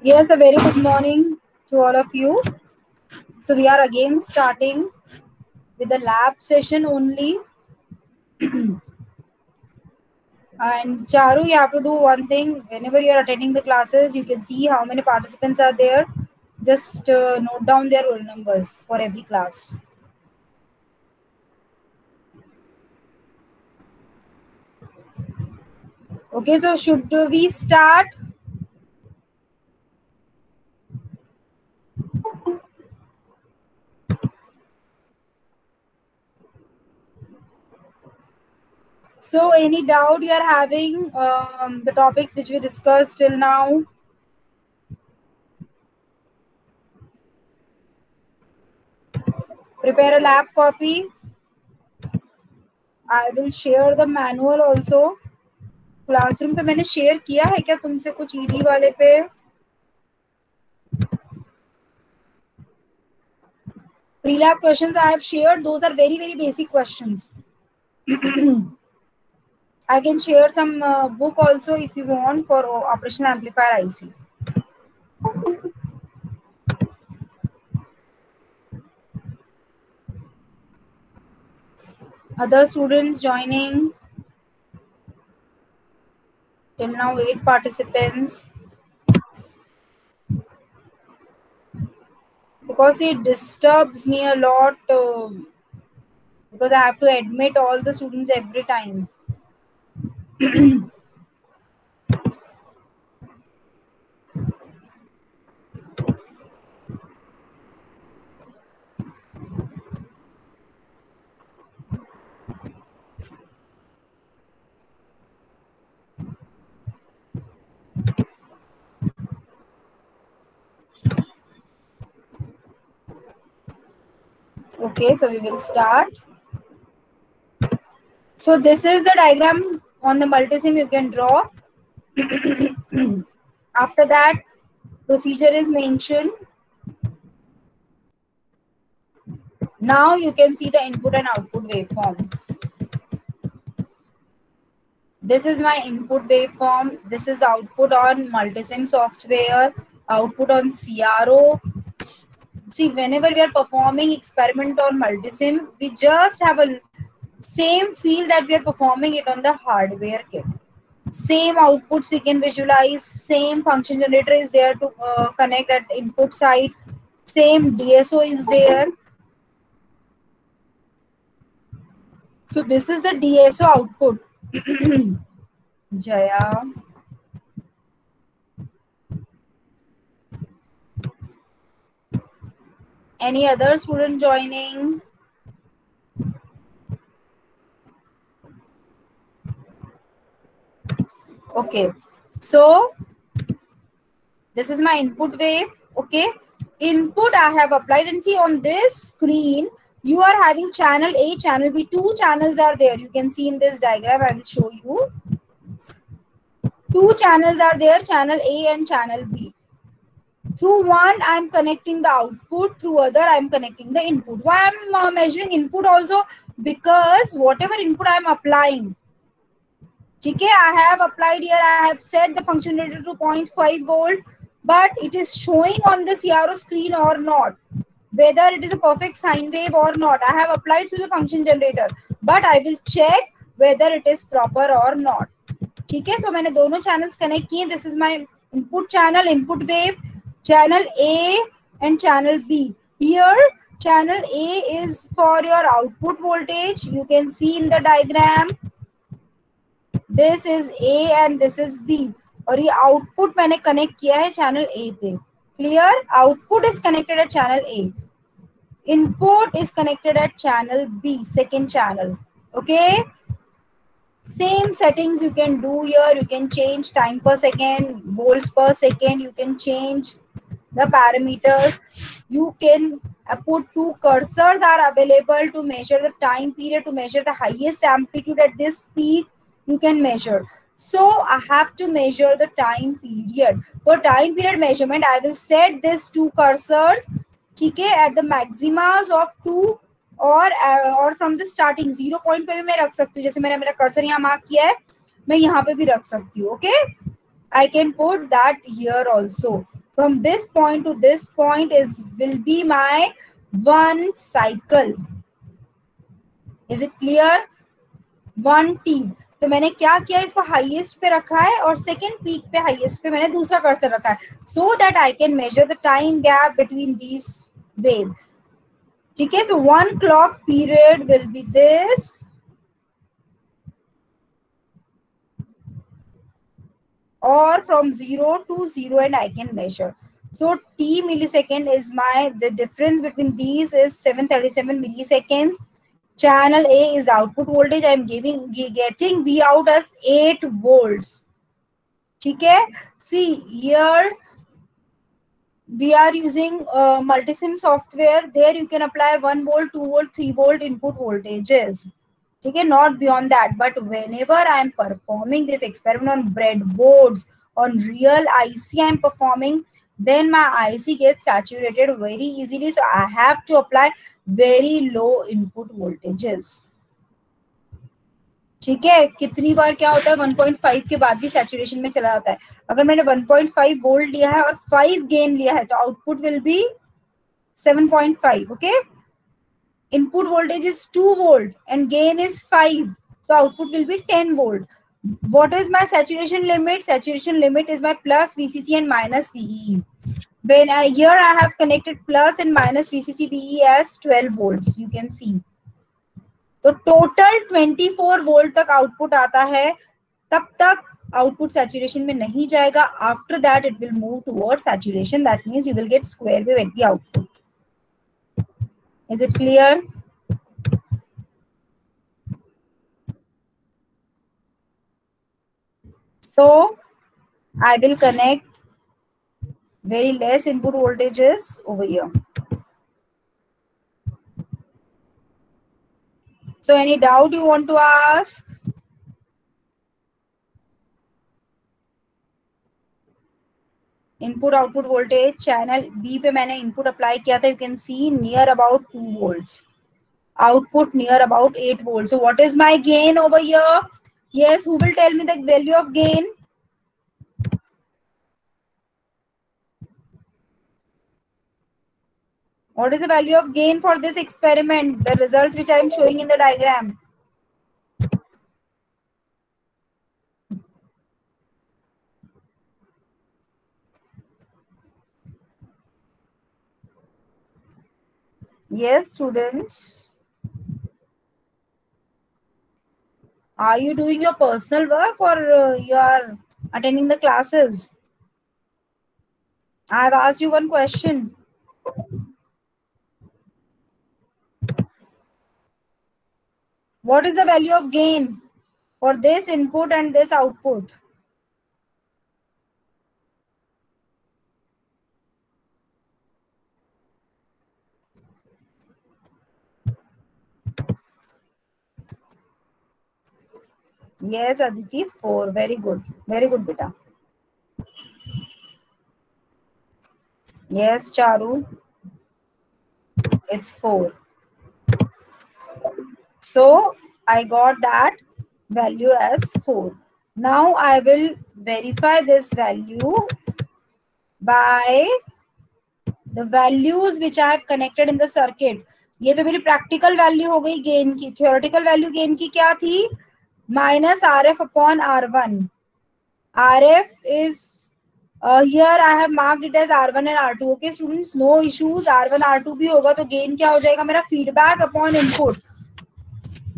Yes, a very good morning to all of you. So we are again starting with the lab session only. And Charu, you have to do one thing. Whenever you are attending the classes, you can see how many participants are there. Just note down their roll numbers for every class. Okay, so should we start? So any doubt you are having the topics which we discussed till now? Prepare a lab copy. I will share the manual also. Classroom पे मैंने share किया है क्या तुमसे कुछ ED वाले पे? Pre-lab questions I have shared. Those are very basic questions. I can share some book also if you want for operational amplifier IC. Other students joining. Till now 8 participants. Because it disturbs me a lot because I have to admit all the students every time. Okay, so we will start. So this is the diagram on the multisim you can draw. After that, procedure is mentioned. Now you can see the input and output waveforms. This is my input waveform. This is output on multisim software, output on CRO. See, whenever we are performing experiment on multisim, we just have a same feel that we are performing it on the hardware kit. Same outputs we can visualize, same function generator is there to connect at input side, same DSO is there. So this is the DSO output. Jaya. Any other student joining? Okay. So this is my input wave. Okay. Input I have applied, and see on this screen you are having channel A, channel B. Two channels are there. You can see in this diagram. I will show you. Two channels are there, channel A and channel B. Through one I am connecting the output, through other I am connecting the input. Why I am measuring input also? Because whatever input I am applying, okay, I have applied here, I have set the function generator to 0.5 volt, but it is showing on the CRO screen or not, whether it is a perfect sine wave or not. I have applied to the function generator, but I will check whether it is proper or not. ठीक है, so मैंने दोनों channels connect किए. This is my input channel, input wave, channel A and channel B. Here channel A is for your output voltage. You can see in the diagram. This is A and this is B. और ये output मैंने connect किया है channel A पे. Clear? Output is connected at channel A. Input is connected at channel B, second channel. Okay. Same settings you can do here. You can change time per second, volts per second. You can change the parameters. You can put two cursors are available to measure the time period, to measure the highest amplitude at this peak. You can measure. So I have to measure the time period. For time period measurement, I will set these two cursors, okay, at the maximas of 2 और from the starting 0 point पे भी मैं रख सकती हूँ. जैसे मैंने मेरा कर्सर यहाँ मार्क किया है, मैं यहाँ पे भी रख सकती हूँ. Okay, I can put that here also. From this point to this point will be my one cycle. Is it clear? 1t. तो मैंने क्या किया, इसको हाईएस्ट पे रखा है और सेकेंड पीक पे हाईएस्ट पे मैंने दूसरा कर्सर रखा है, so that I can measure the time gap between these wave. ठीक है, सो 1 clock period will be this. Or from 0 to 0 and I can measure. So t millisecond is the difference between these is 737 milliseconds. Channel A is output voltage. I am getting V out as 8 volts. Okay. See here we are using multisim software. There you can apply 1 volt, 2 volt, 3 volt input voltages. Okay, not beyond that. But whenever I am performing this experiment on breadboards, on real IC I am performing, then my IC gets saturated very easily. So I have to apply very low input voltages. ठीक है, कितनी बार क्या होता है 1.5 के बाद भी saturation में चला जाता है. अगर मैंने 1.5 वोल्ट लिया है और 5 गेन लिया है तो output will be 7.5. Okay, input voltage is 2 volt and gain is 5, so output will be 10 volt. What is my saturation limit? Saturation limit is my plus VCC and minus VEE. When here I have connected plus and minus VCC VEE as 12 volts, you can see. तो total 24 volt तक output आता है, तब तक output saturation में नहीं जाएगा. After that it will move toward saturation. That means you will get square wave at the output. Is it clear? So I will connect very less input voltages over here. So any doubt you want to ask? Input output voltage channel B पे मैंने input apply किया था. You can see near about 2 volts. Output near about 8 volts. So what is my gain over here? Yes, who will tell me the value of gain? What is the value of gain for this experiment? The results which I am showing in the diagram. Yes, students. Are you doing your personal work or you are attending the classes? I have asked you one question. What is the value of gain for this input and this output? Yes, Aditi, 4. Very good. Very good, beta. Yes, Charu. It's 4. So I got that value as 4. Now I will verify this value by the values which I have connected in the circuit. ये तो मेरी practical value हो गई gain की. Theoretical value gain की क्या थी? Minus RF upon R1. RF is here I have marked it as R1 and R2. Okay students, no issues. R1 R2 भी होगा तो gain क्या हो जाएगा मेरा? Feedback upon input.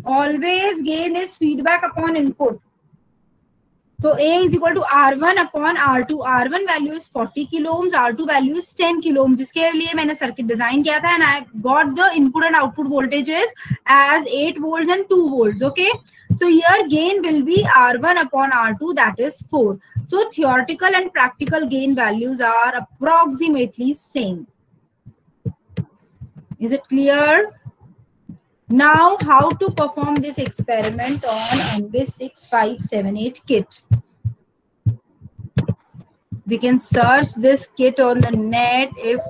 Always gain is feedback upon input. So A is equal to R1 upon R2. R1 value is 40 kilo ohms, R2 value is 10 kilo ohms. जिसके लिए मैंने circuit design किया था and I got the input and output voltages as 8 volts and 2 volts. Okay. So here gain will be R1 upon R2, that is 4. So theoretical and practical gain values are approximately same. Is it clear? Now, how to perform this experiment on NBIS 6578 kit? We can search this kit on the net if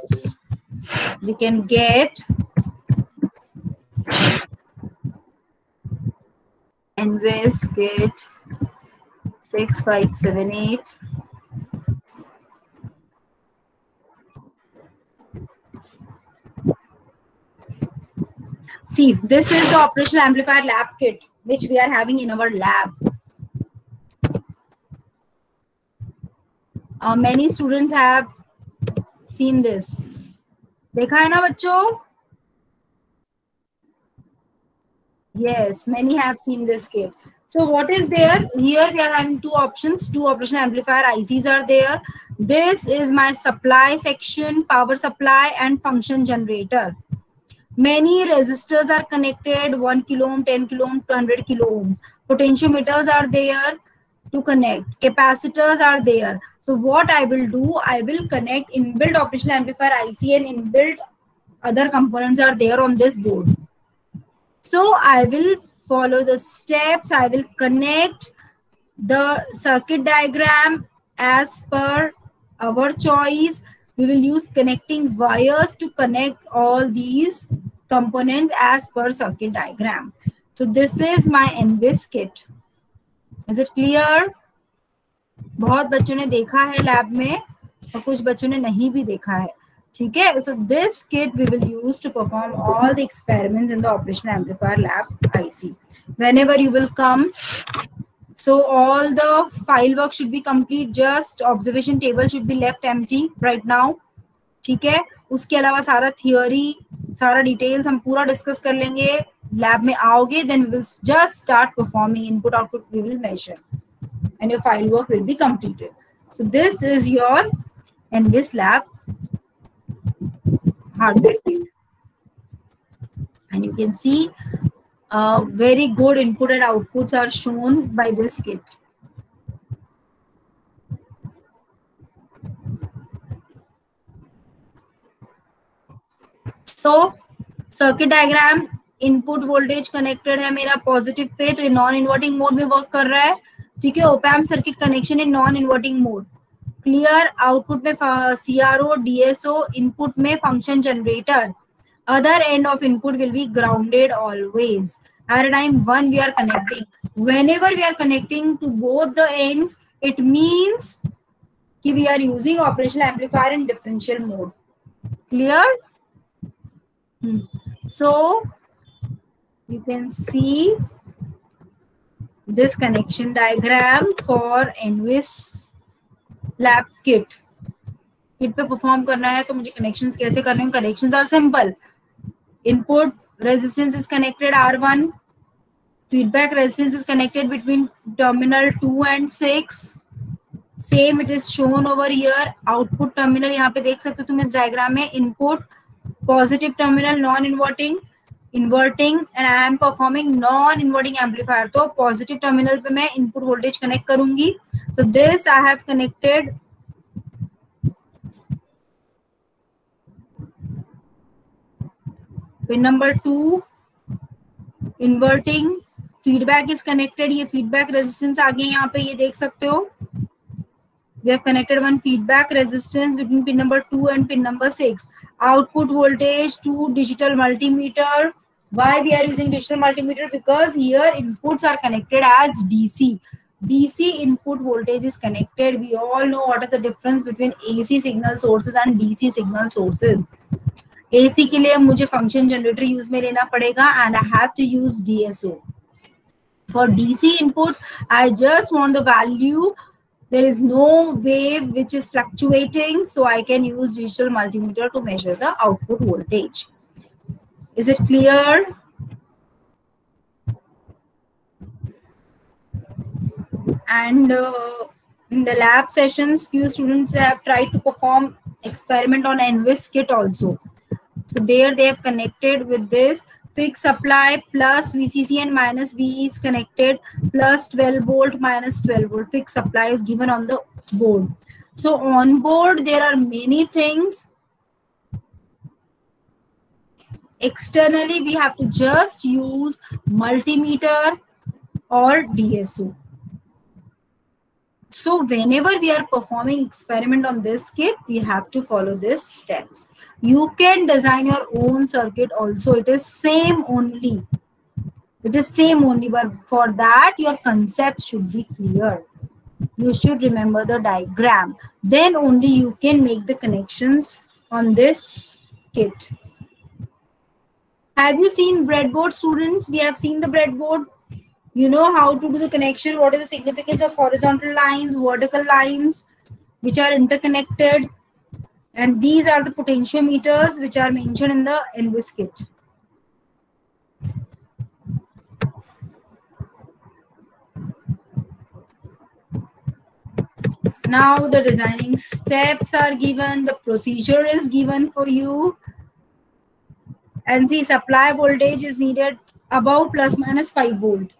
we can get NBIS kit 6578. See, this is the operational amplifier lab kit which we are having in our lab. Many students have seen this. देखा है ना बच्चों? Yes, many have seen this kit. So what is there? Here we are having two options. Two operational amplifier ICs are there. This is my supply section, power supply and function generator. Many resistors are connected, 1 kilo ohm, 10 kilo ohm, 200 kilo ohms. Potentiometers are there to connect. Capacitors are there. So what I will do, I will connect inbuilt operational amplifier IC and inbuilt other components are there on this board. So I will follow the steps. I will connect the circuit diagram as per our choice. We will use connecting wires to connect all these components as per circuit diagram. So this is my NVIS kit. Is it clear? बहुत बच्चों ने देखा है lab में और कुछ बच्चों ने नहीं भी देखा है. ठीक है. So this kit we will use to perform all the experiments in the operational amplifier lab IC. Whenever you will come, so all the file work should be complete. Just observation table should be left empty right now. ठीक है. उसके अलावा सारा theory, सारा details हम पूरा discuss कर लेंगे. लैब में आओगे, then we will just start performing input output. We will measure, and your file work will be completed. So this is your NVIS lab hardware kit, and you can see very good input and outputs are shown by this kit. So circuit diagram, input voltage connected है मेरा positive pay, तो ये non inverting mode में work कर रहा है. ठीक है. Op-amp circuit connection in non inverting mode. Clear. Output में CRO, DSO, इनपुट में function generator. Other end of input will be grounded always. At time 1 we are connecting. Whenever we are connecting to both the ends, it means कि we are using operational amplifier in differential mode. Clear? So you can see this connection diagram for NVIS lab kit. Kit पे perform करना है तो मुझे connections कैसे करने हैं. Connections are simple. Input resistance is connected R1. Feedback resistance is connected between terminal 2 and 6. Same it is shown over here. Output terminal यहाँ पे देख सकते हो तुम इस डायग्राम में. Input positive terminal non inverting, inverting, and I am performing non inverting amplifier. तो positive terminal पे मैं इनपुट वोल्टेज कनेक्ट करूंगी. So this I have connected pin number 2, inverting. Feedback is connected. ये फीडबैक रेजिस्टेंस आ गया यहाँ पे, ये देख सकते हो. We have connected one feedback resistance between pin number 2 and pin number 6. Output voltage to digital multimeter. Why we are using digital multimeter? Because here inputs are connected as DC. DC input voltage is connected. We all know what is the difference between AC signal sources and DC signal sources. AC के लिए मुझे function generator use में लेना पड़ेगा and I have to use DSO. For DC inputs, I just want the value. There is no wave which is fluctuating, so I can use digital multimeter to measure the output voltage. Is it clear? And in the lab sessions, few students have tried to perform experiment on NVIS kit also. So there they have connected with this fixed supply plus VCC and minus V is connected, plus 12 volt minus 12 volt. Fixed supply is given on the board. So on board there are many things. Externally we have to just use multimeter or DSO. So whenever we are performing experiment on this kit, we have to follow these steps. You can design your own circuit also. It is same only. It is same only, but for that your concept should be clear. You should remember the diagram. Then only you can make the connections on this kit. Have you seen breadboard, students? We have seen the breadboard. You know how to do the connection. What is the significance of horizontal lines, vertical lines, which are interconnected? And these are the potentiometers which are mentioned in the NVIS kit. Now the designing steps are given, the procedure is given for you. And see, supply voltage is needed above plus minus 5 volt.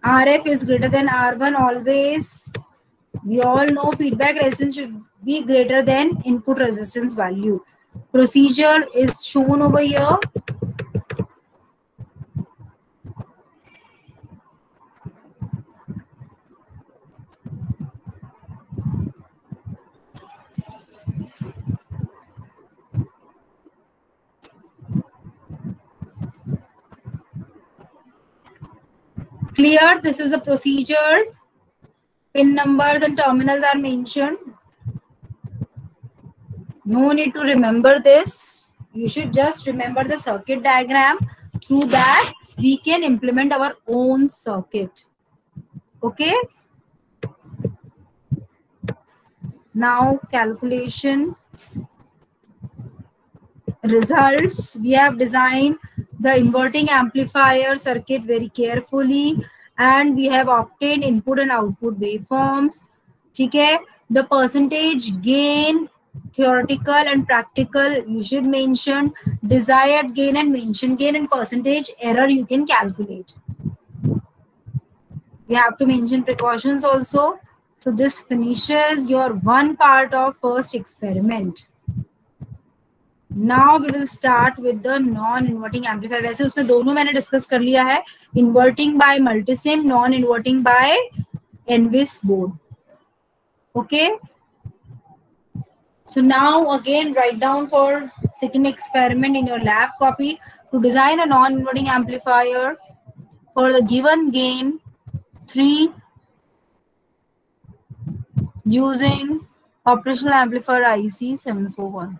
RF is greater than R1 always. We all know feedback resistance should be greater than input resistance value. Procedure is shown over here. Clear? This is the procedure. Pin numbers and terminals are mentioned. No need to remember this. You should just remember the circuit diagram. Through that, we can implement our own circuit. Okay? Now, calculation. Results. We have designed the inverting amplifier circuit very carefully, and we have obtained input and output waveforms. Okay? The percentage gain, theoretical and practical, you should mention. Desired gain and mention gain, and percentage error you can calculate. You have to mention precautions also. So this finishes your one part of first experiment. Now we will start with the non-inverting amplifier. वैसे उसमें दोनों मैंने discuss कर लिया है, inverting by multisim, non-inverting by NVIS board. Okay. So now again write down for second experiment in your lab copy. To design a non-inverting amplifier for the given gain 3 using operational amplifier IC 741.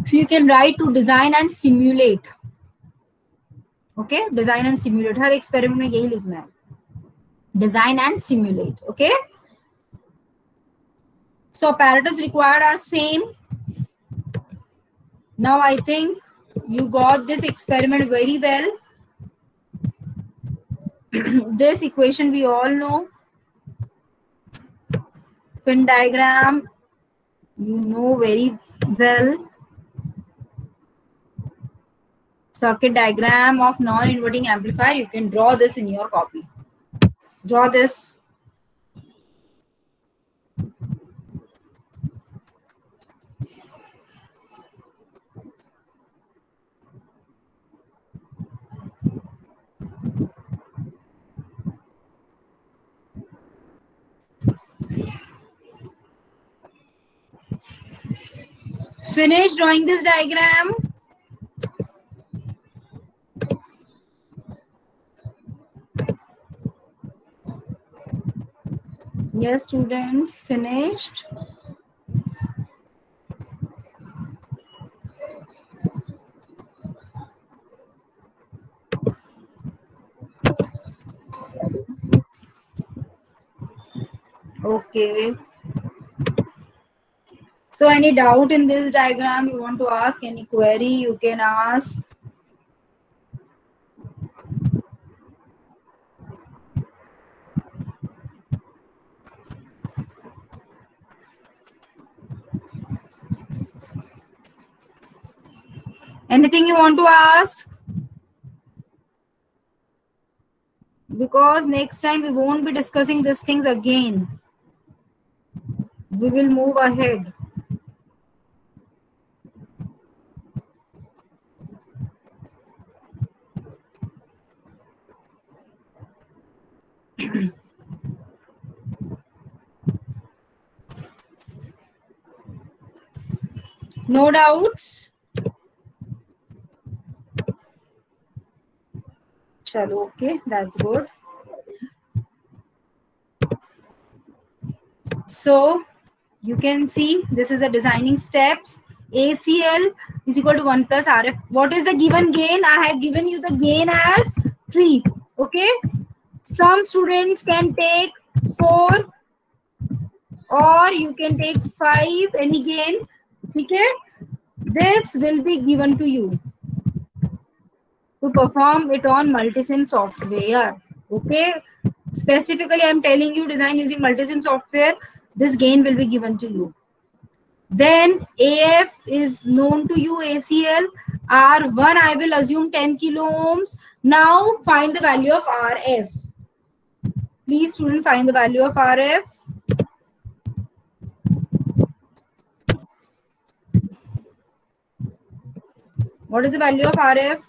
So you can write to design and simulate. Okay, design and simulate. Her experiment में यही लिखना है. Design and simulate. Okay. So apparatus required are same. Now I think you got this experiment very well. This equation we all know. Pin diagram you know very well. Circuit diagram of non-inverting amplifier, you can draw this in your copy. Draw this. Finish drawing this diagram. Yes, students, finished. Okay. So any doubt in this diagram you want to ask, any query you can ask. Anything you want to ask? Because next time we won't be discussing these things again. We will move ahead. No doubts? Chalo, okay, that's good. So You can see this is a designing steps. ACL is equal to 1 plus RF. What is the given gain? I have given you the gain as 3. Okay. Some students can take 4 or you can take 5, any gain. Okay. This will be given to you to perform it on Multisim software. Okay. Specifically, I am telling you design using Multisim software. This gain will be given to you. Then AF is known to you, ACL. R1, I will assume 10 kilo ohms. Now find the value of RF. Please, student, find the value of RF. What is the value of RF?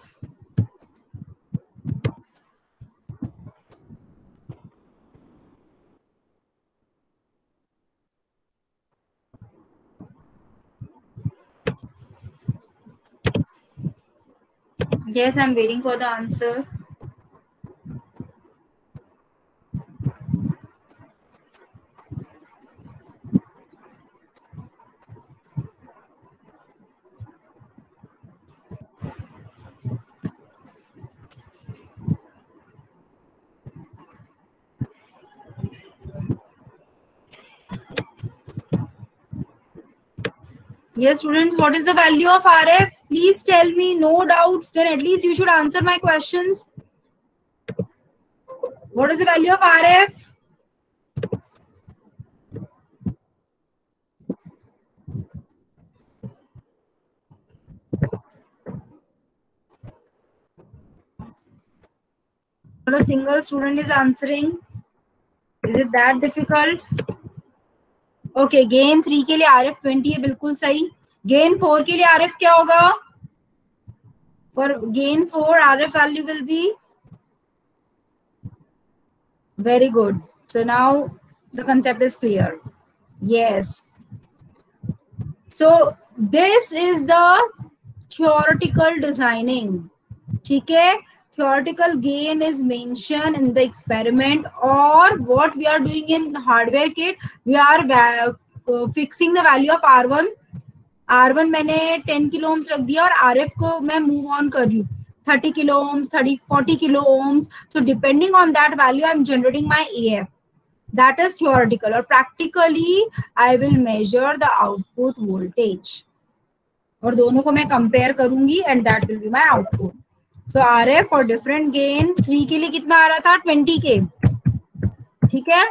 Yes, I'm waiting for the answer. Yes, students, what is the value of RF? Please tell me, no doubts. Then at least you should answer my questions. What is the value of RF? Not a single student is answering. Is it that difficult? Okay, gain 3 के लिए RF 20 है, बिल्कुल सही. Gain 4 के लिए RF क्या होगा? For gain 4, RF value will be very good. So now the concept is clear. Yes. So this is the theoretical designing. ठीक है? Theoretical gain is mentioned in the experiment, or what we are doing in hardware kit, we are fixing the value of R1. R1 मैंने 10 kilo ohms रख दिया और RF को मैं move on कर रही हूँ 30 kilo ohms, 40 kilo ohms. So depending on that value, I'm generating my AF. That is theoretical. Or practically, I will measure the output voltage. और दोनों को मैं compare करूंगी and that will be my output. So RF for different gain 3 के लिए कितना आ रहा था 20 के, ठीक है,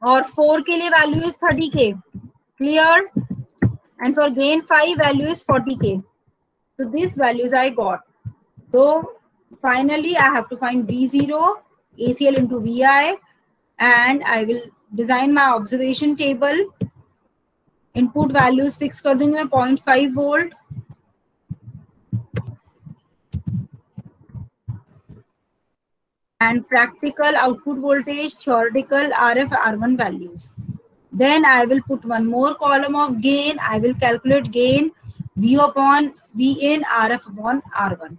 और 4 के लिए value is 30 के, clear, and for gain 5 value is 40 के. So these values I got. So finally I have to find V0 ACL into VI, and I will design my observation table. Input values fix कर दूंगी मैं 0.5 volt. And practical output voltage, theoretical RF R1 values. Then I will put one more column of gain. I will calculate gain V upon V in RF upon R1.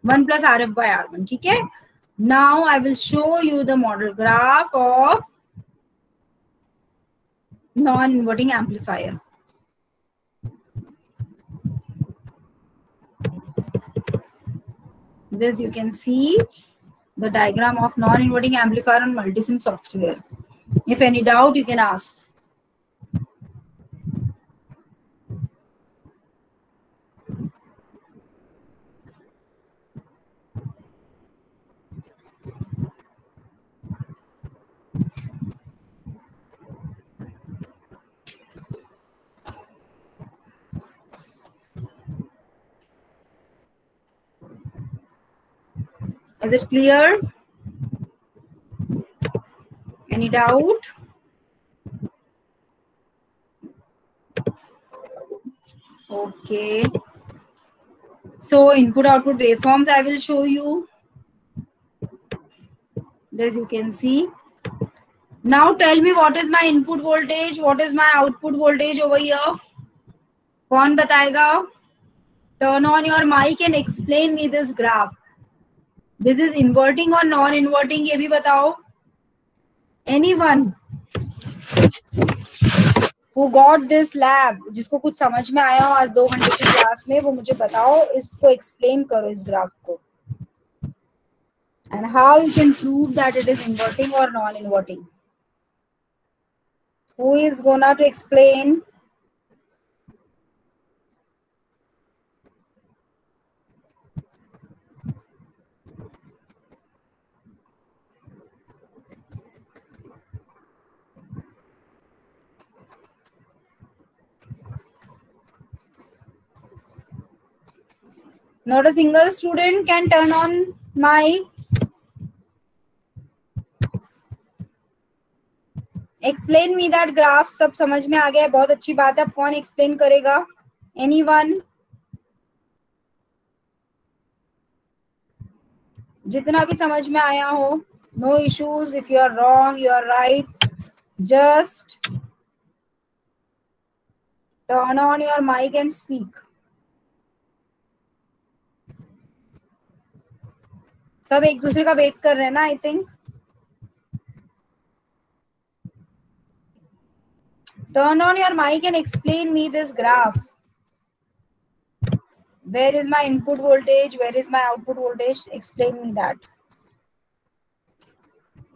1 plus RF by R1. Okay? Now I will show you the model graph of non-inverting amplifier. This you can see the diagram of non-inverting amplifier on Multisim software. If any doubt, you can ask. Is it clear? Any doubt? Okay. So input output waveforms I will show you. This you can see. Now tell me what is my input voltage, what is my output voltage over here? कौन बताएगा? Turn on your mic and explain me this graph. This is inverting or non-inverting, ये भी बताओ. Anyone? Who got this lab? जिसको कुछ समझ में आया हो आज 2 घंटे की क्लास में, वो मुझे बताओ, इसको एक्सप्लेन करो इस ग्राफ को, and how you can prove that it is inverting or non-inverting. Who is gonna to explain? Not a single student can turn on mic. Explain me that graph. सब समझ में आ गया है, बहुत अच्छी बात है. अब कौन explain करेगा? Anyone? जितना भी समझ में आया हो, no issues. If you are wrong, you are right. Just turn on your mic and speak. सब एक दूसरे का वेट कर रहे हैं ना, I think. Turn on your mic and explain me this graph. Where is my input voltage? Where is my output voltage? Explain me that.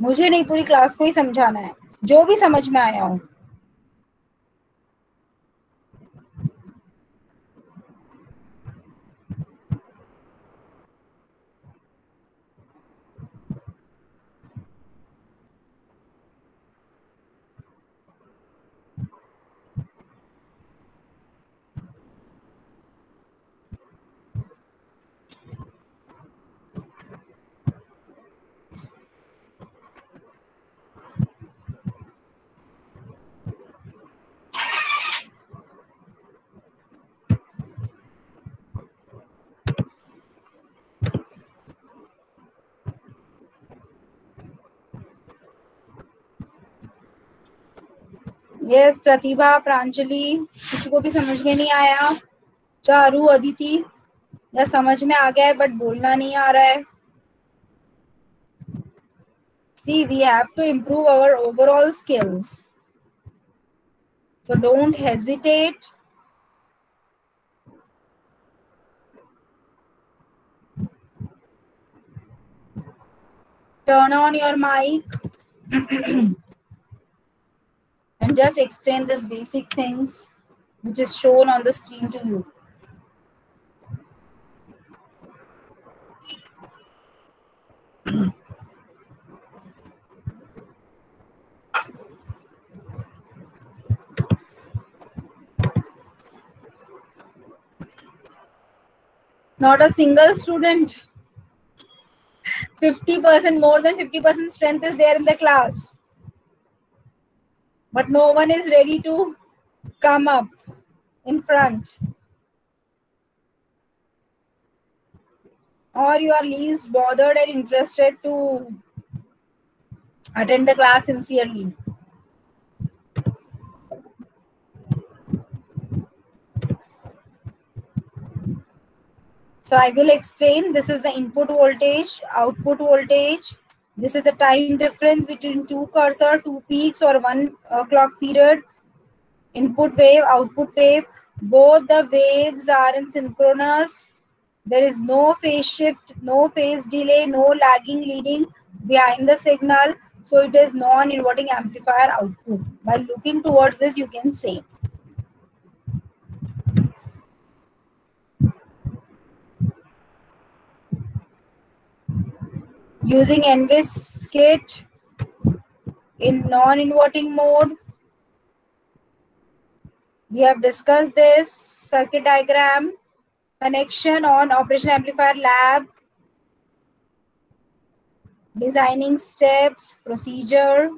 मुझे नहीं, पूरी क्लास को ही समझाना है, जो भी समझ में आया हो. यस, प्रतिभा, प्रांजलि, किसी को भी समझ में नहीं आया? चारू, अदिति, या समझ में आ गया है बट बोलना नहीं आ रहा है? See, we have to improve our overall skills. So don't hesitate. Turn on your mic and just explain these basic things which is shown on the screen to you. Not a single student. 50%, more than 50% strength is there in the class. But no one is ready to come up in front. Or you are least bothered and interested to attend the class sincerely. So I will explain. This is the input voltage, output voltage. This is the time difference between two cursor, two peaks or one clock period. Input wave, output wave. Both the waves are in synchronous. There is no phase shift, no phase delay, no lagging leading behind the signal. So it is non-inverting amplifier output. By looking towards this, you can say. Using NVIS kit in non-inverting mode. We have discussed this circuit diagram, connection on Operation Amplifier Lab, designing steps, procedure,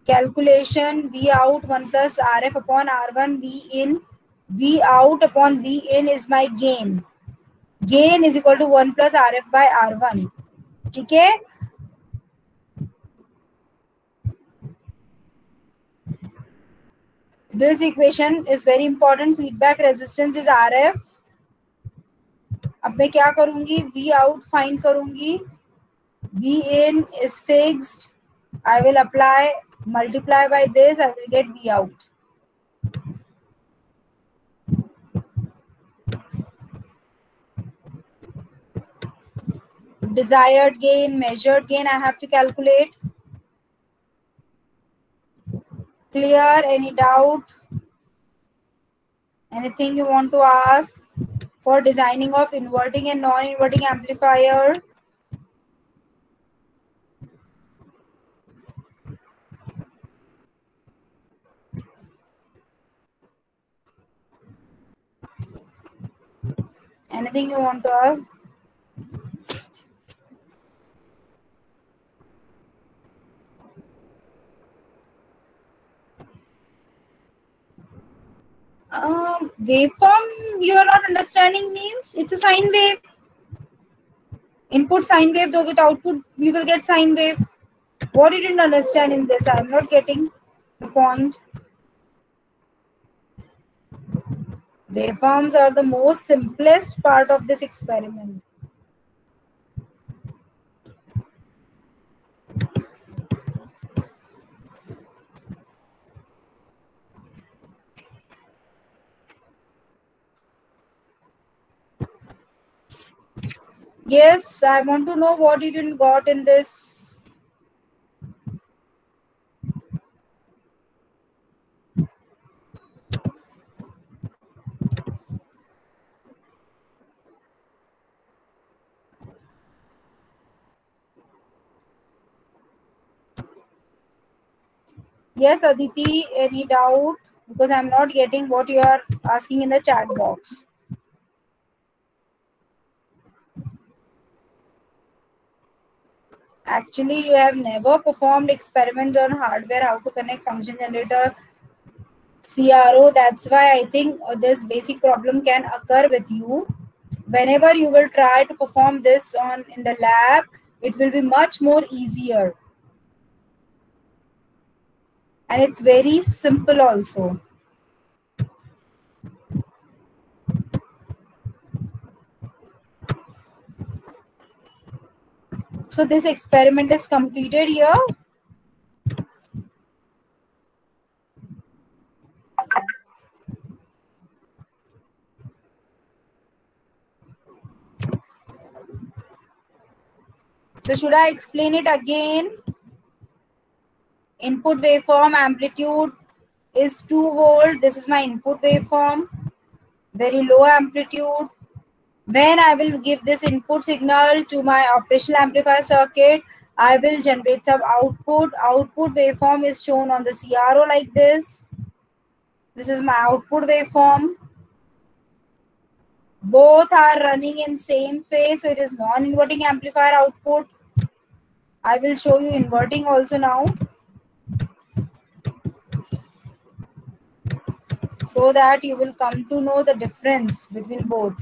calculation, V out 1 plus RF upon R1, V in. V out upon V in is my gain. Gain is equal to 1 plus RF by R1. ठीक है? This equation is very important. Feedback resistance is RF. अब मैं क्या करूंगी? V out find करूंगी. V in is fixed. I will apply multiply by this, I will get V out. Desired gain, measured gain, I have to calculate. Clear? Any doubt? Anything you want to ask for designing of inverting and non-inverting amplifier? Anything you want to ask? Waveform you are not understanding means it's a sine wave. Input sine wave doge to output we will get sine wave. What you didn't understand in this? I'm not getting the point. Waveforms are the most simplest part of this experiment. Yes, I want to know what you didn't got in this. Yes, Aditi, any doubt? Because I'm not getting what you are asking in the chat box. Actually, you have never performed experiments on hardware, how to connect function generator, CRO. That's why I think this basic problem can occur with you. Whenever you will try to perform this on in the lab, it will be much more easier. And it's very simple also. So this experiment is completed here. So should I explain it again? Input waveform amplitude is 2 volt. This is my input waveform. Very low amplitude. When I will give this input signal to my operational amplifier circuit, I will generate some output. Output waveform is shown on the CRO like this. This is my output waveform. Both are running in same phase, so it is non-inverting amplifier output. I will show you inverting also now, so that you will come to know the difference between both.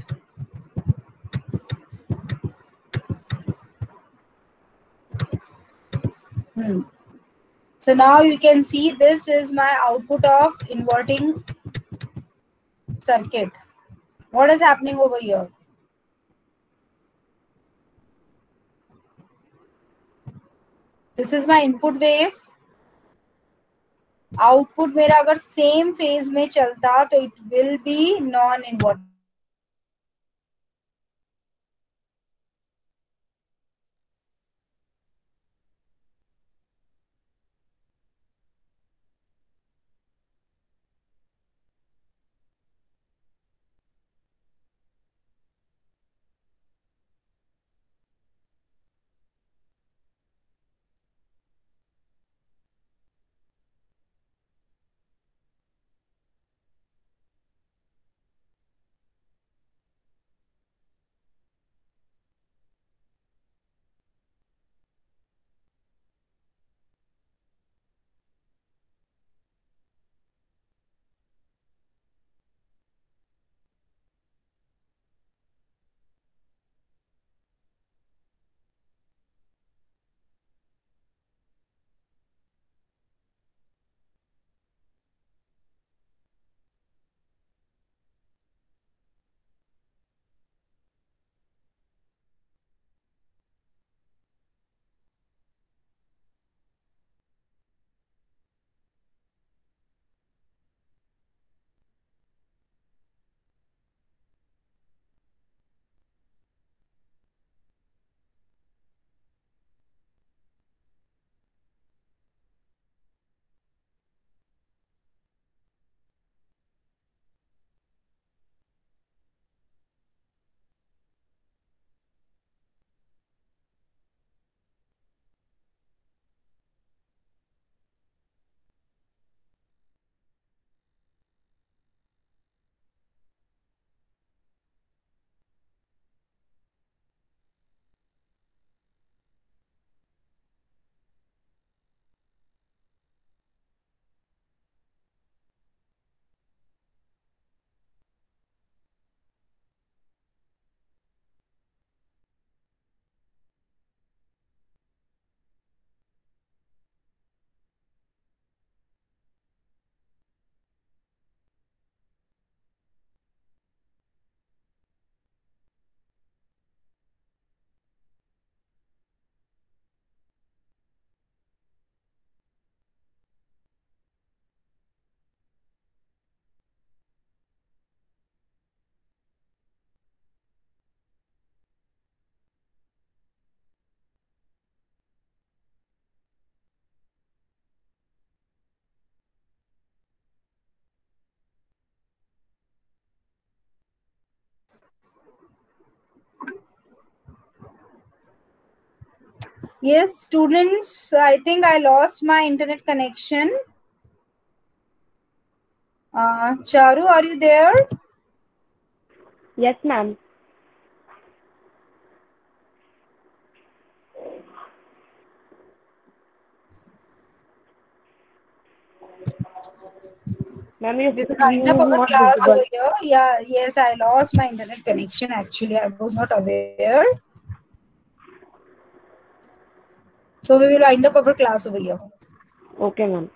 So now you can see this is my output of inverting circuit. What is happening over here? This is my input wave. Output मेरा अगर same phase में चलता तो it will be non inverting. Yes, students, I think I lost my internet connection. Charu, are you there? Yes, ma'am. Ma'am, We will you wind up our not class visible. over here. Yeah, yes, I lost my internet connection. Actually, I was not aware. So we will wind up our class over here. Okay, ma'am.